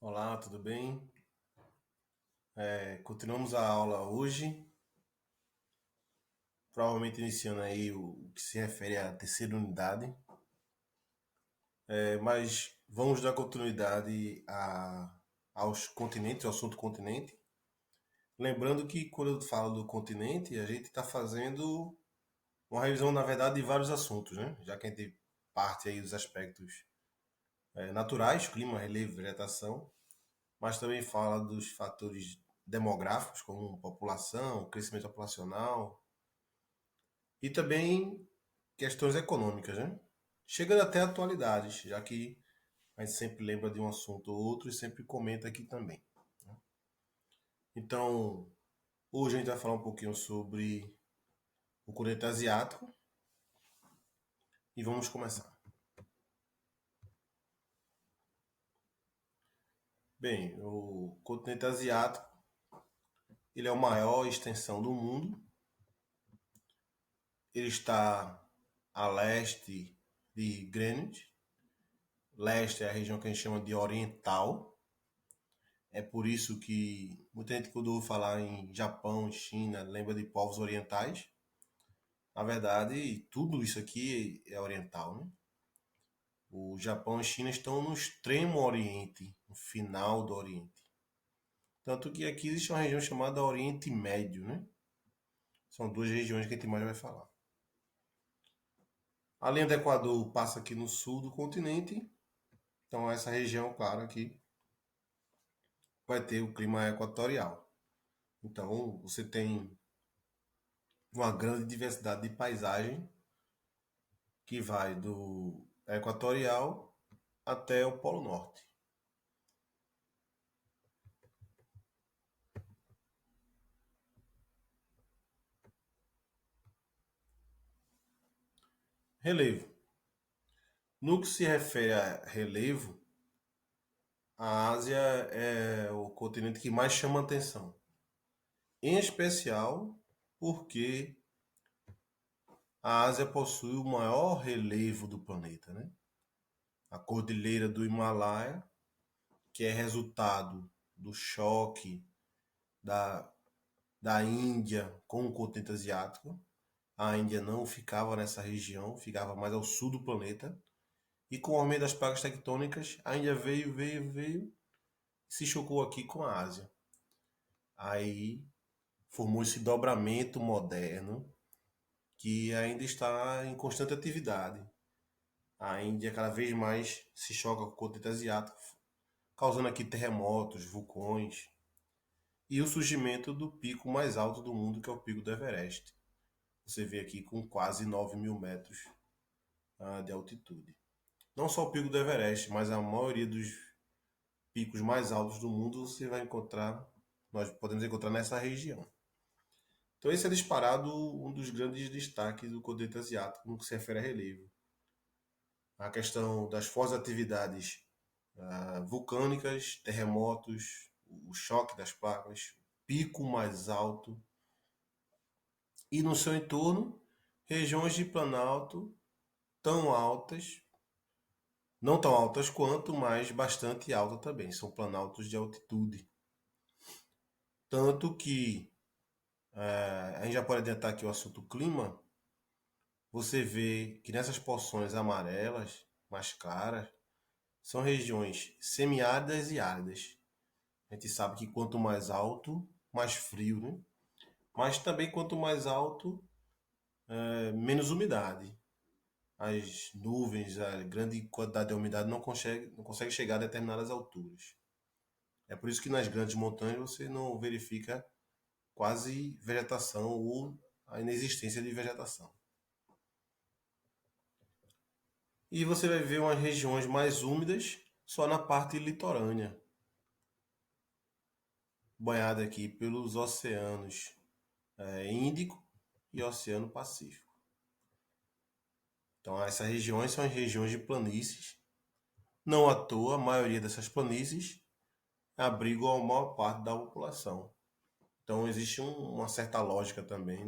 Olá, tudo bem? Continuamos a aula hoje, provavelmente iniciando aí o que se refere à terceira unidade, mas vamos dar continuidade aos continentes, ao assunto continente. Lembrando que quando eu falo do continente, a gente está fazendo uma revisão, na verdade, de vários assuntos, né? Já que a gente parte aí dos aspectos naturais, clima, relevo, vegetação, mas também fala dos fatores demográficos, como população, crescimento populacional, e também questões econômicas, né? Chegando até atualidades, já que a gente sempre lembra de um assunto ou outro e sempre comenta aqui também. Então, hoje a gente vai falar um pouquinho sobre o continente asiático e vamos começar. Bem, o continente asiático, ele é a maior extensão do mundo. Ele está a leste de Greenwich. Leste é a região que a gente chama de oriental. É por isso que muita gente, quando ouve falar em Japão, China, lembra de povos orientais. Na verdade, tudo isso aqui é oriental, né? O Japão e a China estão no extremo oriente, no final do oriente. Tanto que aqui existe uma região chamada Oriente Médio, né? São duas regiões que a gente mais vai falar. A linha do Equador passa aqui no sul do continente. Então essa região, claro, aqui vai ter o clima equatorial. Então você tem uma grande diversidade de paisagem que vai do equatorial até o Polo Norte. Relevo. No que se refere a relevo, a Ásia é o continente que mais chama atenção. Em especial porque a Ásia possui o maior relevo do planeta, né? A Cordilheira do Himalaia, que é resultado do choque da, da Índia com o continente asiático. A Índia não ficava nessa região, ficava mais ao sul do planeta. E com o aumento das placas tectônicas, a Índia veio e se chocou aqui com a Ásia. Aí formou esse dobramento moderno que ainda está em constante atividade. A Índia cada vez mais se choca com o continente asiático, causando aqui terremotos, vulcões e o surgimento do pico mais alto do mundo, que é o pico do Everest. Você vê aqui com quase 9.000 metros de altitude. Não só o pico do Everest, mas a maioria dos picos mais altos do mundo você vai encontrar, nós podemos encontrar nessa região. Então esse é disparado um dos grandes destaques do continente asiático no que se refere a relevo. A questão das fortes atividades vulcânicas, terremotos, o choque das placas, pico mais alto e no seu entorno regiões de planalto tão altas, não tão altas quanto, mas bastante alta também. São planaltos de altitude. Tanto que a gente já pode adiantar aqui o assunto clima. Você vê que nessas porções amarelas, mais claras, são regiões semiáridas e áridas. A gente sabe que quanto mais alto, mais frio, né? Mas também quanto mais alto, menos umidade. As nuvens, a grande quantidade de umidade não consegue chegar a determinadas alturas. É por isso que nas grandes montanhas você não verifica quase vegetação ou a inexistência de vegetação. E você vai ver umas regiões mais úmidas só na parte litorânea, banhada aqui pelos oceanos Índico e Oceano Pacífico. Então essas regiões são as regiões de planícies. Não à toa, a maioria dessas planícies abrigam a maior parte da população. Então existe uma certa lógica também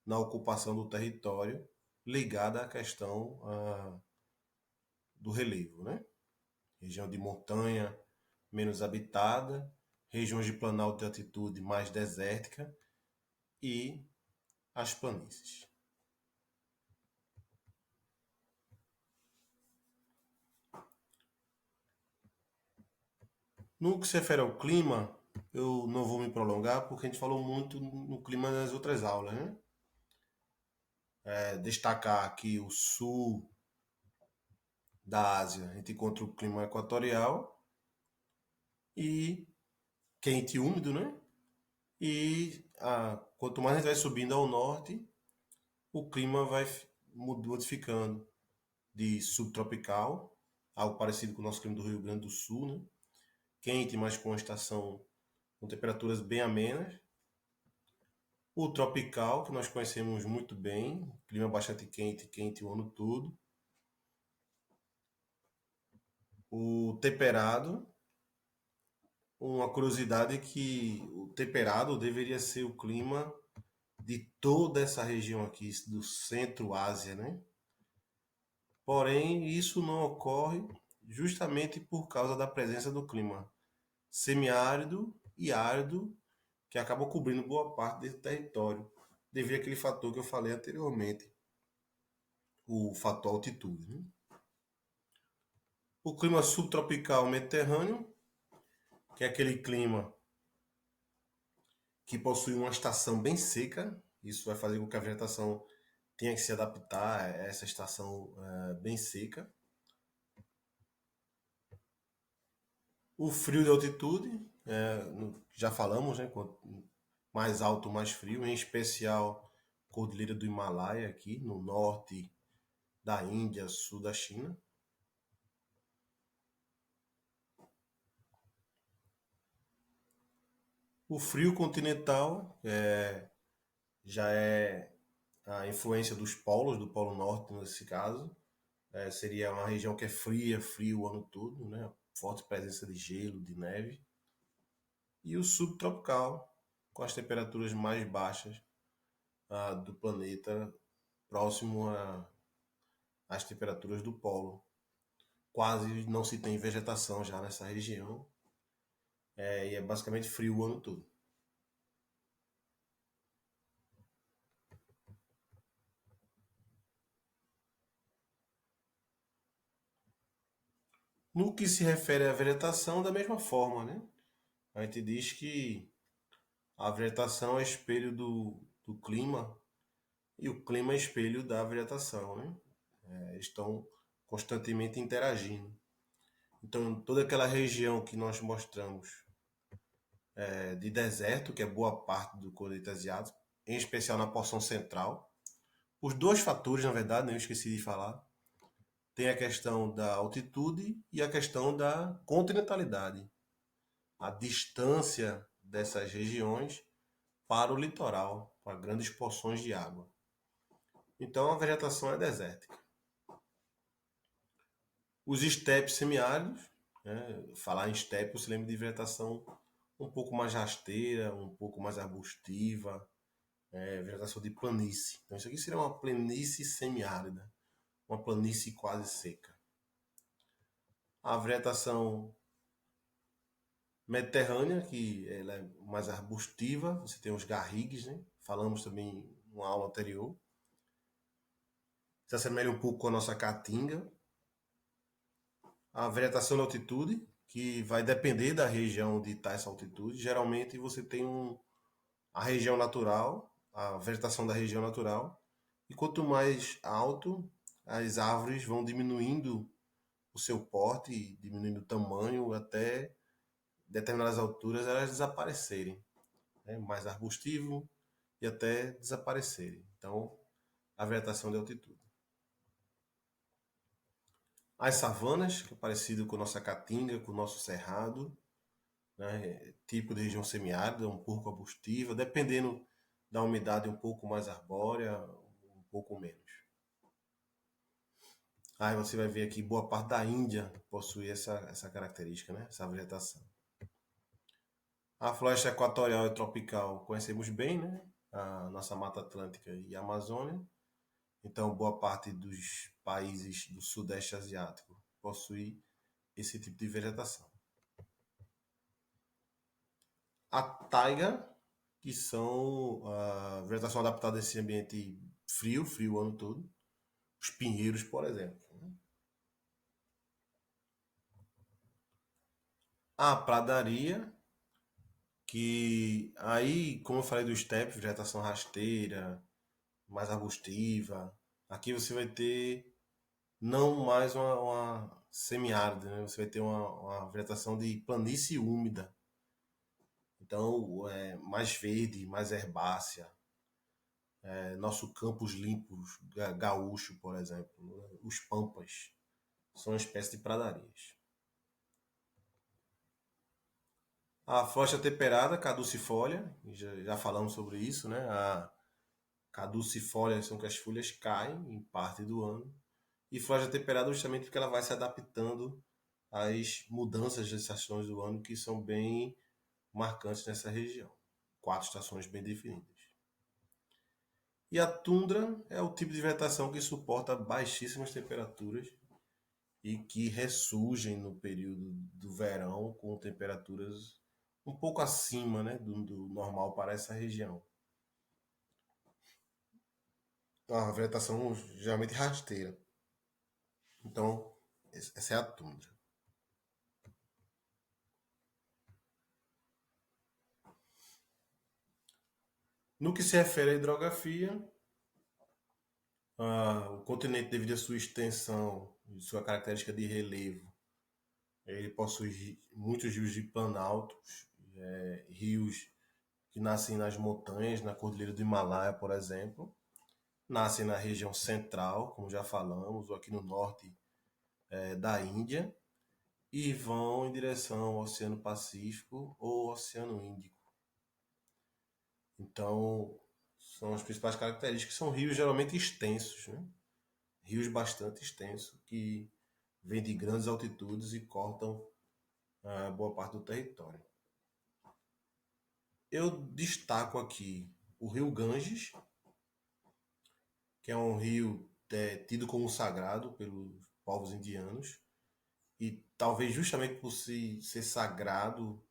na ocupação do território ligada à questão do relevo, né? Região de montanha, menos habitada, regiões de planalto de altitude mais desértica e as planícies. No que se refere ao clima, eu não vou me prolongar porque a gente falou muito no clima nas outras aulas, né? Destacar que o sul da Ásia a gente encontra o clima equatorial e quente e úmido, né? E quanto mais a gente vai subindo ao norte, o clima vai modificando de subtropical, algo parecido com o nosso clima do Rio Grande do Sul, né? Quente, mas com estação com temperaturas bem amenas. O tropical, que nós conhecemos muito bem, clima bastante quente, quente o ano todo. O temperado, uma curiosidade é que o temperado deveria ser o clima de toda essa região aqui, do Centro-Ásia, né? Porém, isso não ocorre justamente por causa da presença do clima semiárido e árido que acabam cobrindo boa parte desse território, devido àquele fator que eu falei anteriormente, o fator altitude, né? O clima subtropical mediterrâneo, que é aquele clima que possui uma estação bem seca, isso vai fazer com que a vegetação tenha que se adaptar a essa estação bem seca. O frio de altitude, já falamos, né? Quanto mais alto, mais frio, em especial Cordilheira do Himalaia, aqui no norte da Índia, sul da China. O frio continental já é a influência dos polos, do Polo Norte nesse caso. Seria uma região que é fria, frio o ano todo, né? Forte presença de gelo, de neve. E o subtropical, com as temperaturas mais baixas do planeta, próximo às temperaturas do polo. Quase não se tem vegetação já nessa região, e é basicamente frio o ano todo. No que se refere à vegetação, da mesma forma, né? A gente diz que a vegetação é espelho do clima e o clima é espelho da vegetação, né? Estão constantemente interagindo. Então, toda aquela região que nós mostramos de deserto, que é boa parte do continente asiático, em especial na porção central, os dois fatores, na verdade, né, eu esqueci de falar, tem a questão da altitude e a questão da continentalidade, a distância dessas regiões para o litoral, para grandes porções de água. Então a vegetação é desértica. Os estepes semiáridos, né, falar em estepe, você lembra de vegetação um pouco mais rasteira, um pouco mais arbustiva, vegetação de planície. Então isso aqui seria uma planície semiárida, uma planície quase seca. A vegetação mediterrânea, que ela é mais arbustiva, você tem os garrigues, né? Falamos também numa aula anterior. Se assemelha um pouco com a nossa caatinga. A vegetação de altitude, que vai depender da região onde está essa altitude. Geralmente você tem a região natural, a vegetação da região natural, e quanto mais alto, as árvores vão diminuindo o seu porte, diminuindo o tamanho, até determinadas alturas elas desaparecerem, né? Mais arbustivo e até desaparecerem. Então, a vegetação de altitude. As savanas, que é parecido com a nossa caatinga, com o nosso cerrado, né? Tipo de região semiárida, um pouco arbustiva, dependendo da umidade um pouco mais arbórea, um pouco menos. Aí você vai ver aqui, boa parte da Índia possui essa característica, né? Essa vegetação. A floresta equatorial e tropical conhecemos bem, né? A nossa Mata Atlântica e a Amazônia. Então, boa parte dos países do Sudeste Asiático possui esse tipo de vegetação. A taiga, que são a vegetação adaptada a esse ambiente frio, frio o ano todo. Os pinheiros, por exemplo. A pradaria, que aí, como eu falei do steppe, vegetação rasteira, mais arbustiva, aqui você vai ter não mais uma semiárida, né? Você vai ter uma vegetação de planície úmida. Então, é mais verde, mais herbácea. É, nosso campos limpos, gaúcho, por exemplo, né? Os pampas, são uma espécie de pradarias. A floresta temperada, caducifólia, já falamos sobre isso, né? A caducifólia são que as folhas caem em parte do ano. E floresta temperada justamente porque ela vai se adaptando às mudanças das estações do ano que são bem marcantes nessa região. Quatro estações bem definidas. E a tundra é o tipo de vegetação que suporta baixíssimas temperaturas e que ressurgem no período do verão com temperaturas um pouco acima, né, do normal para essa região. A vegetação geralmente rasteira. Então, essa é a tundra. No que se refere à hidrografia, o continente, devido à sua extensão e sua característica de relevo, ele possui muitos rios de planaltos, rios que nascem nas montanhas, na Cordilheira do Himalaia, por exemplo, nascem na região central, como já falamos, ou aqui no norte da Índia, e vão em direção ao Oceano Pacífico ou Oceano Índico. Então, são as principais características. São rios geralmente extensos, né? Rios bastante extensos que vêm de grandes altitudes e cortam boa parte do território. Eu destaco aqui o rio Ganges, que é um rio tido como sagrado pelos povos indianos, e talvez justamente por ser sagrado,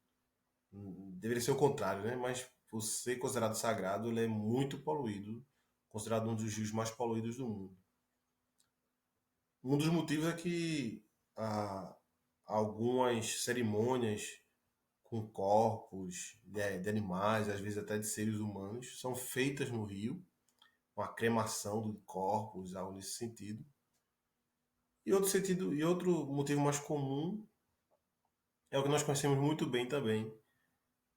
deveria ser o contrário, né? Mas por ser considerado sagrado, ele é muito poluído, considerado um dos rios mais poluídos do mundo. Um dos motivos é que ah, algumas cerimônias com corpos de animais, às vezes até de seres humanos, são feitas no rio, uma cremação de corpos, algo nesse sentido. E outro motivo mais comum é o que nós conhecemos muito bem também,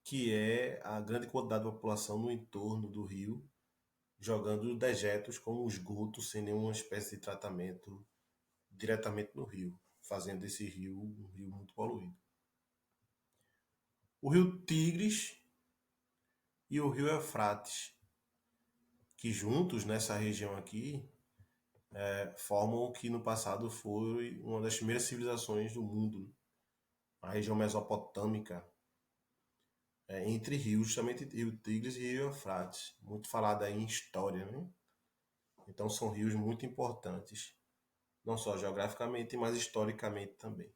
que é a grande quantidade de população no entorno do rio, jogando dejetos como esgoto sem nenhuma espécie de tratamento diretamente no rio, fazendo esse rio um rio muito poluído. O rio Tigres e o rio Eufrates, que juntos nessa região aqui formam o que no passado foi uma das primeiras civilizações do mundo, né? A região mesopotâmica, entre rios, justamente rio Tigres e rio Eufrates, muito falada aí em história, né? Então são rios muito importantes, não só geograficamente, mas historicamente também.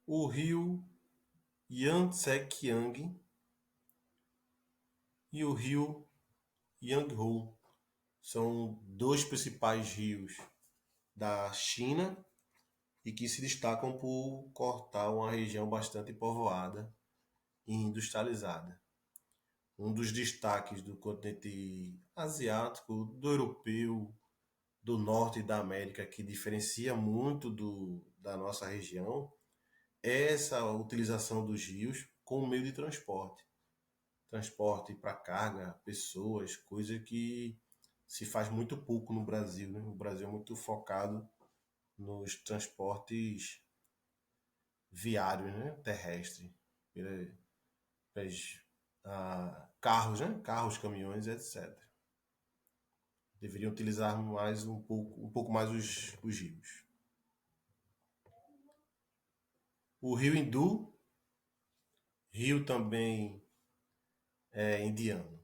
O rio Yangtze-Kiang e o rio Yangtze são dois principais rios da China e que se destacam por cortar uma região bastante povoada e industrializada. Um dos destaques do continente asiático, do europeu, do norte da América, que diferencia muito da nossa região, é essa utilização dos rios como meio de transporte. Transporte para carga, pessoas, coisa que se faz muito pouco no Brasil, né? O Brasil é muito focado nos transportes viários, né? Terrestres, pelos carros, né? Carros, caminhões, etc. Deveriam utilizar mais um pouco mais os rios. O rio Hindu, rio também indiano.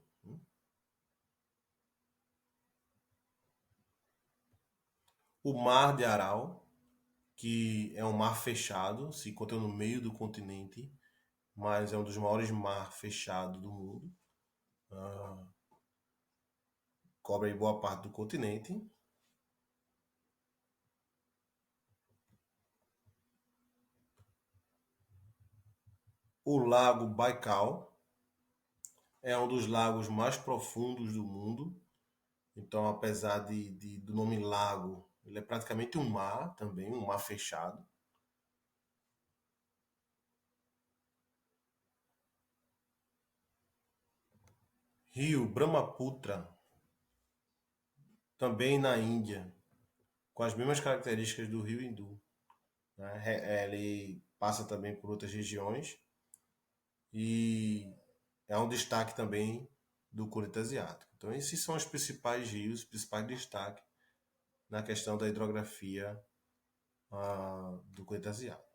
O mar de Aral, que é um mar fechado, se encontra no meio do continente, mas é um dos maiores mar fechados do mundo. Ah, cobre aí boa parte do continente. O Lago Baikal é um dos lagos mais profundos do mundo. Então, apesar do nome lago, ele é praticamente um mar também, um mar fechado. Rio Brahmaputra, também na Índia, com as mesmas características do rio Hindu, né? Ele passa também por outras regiões e é um destaque também do continente asiático. Então, esses são os principais rios, os principais destaques na questão da hidrografia do continente asiático.